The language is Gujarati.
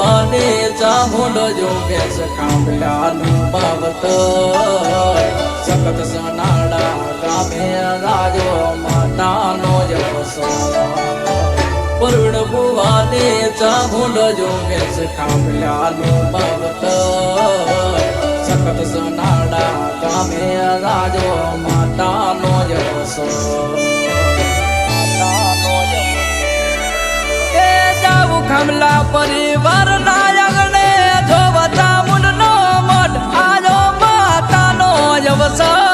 ભુવાને ચામુંડ જો કેસ કામલાનું બાબત સખત સનાડા ગામે રાજો માતાનો જપસો પરવીણ ભુવાને ચામુંડ જો કેસ કામલાનું બાબત સખત સનાડા ગામે રાજો માતાનો જપસો કમલા પરિવાર નાયગણે જોવતા મુંડનો મઠ આજો માતાનો જવસા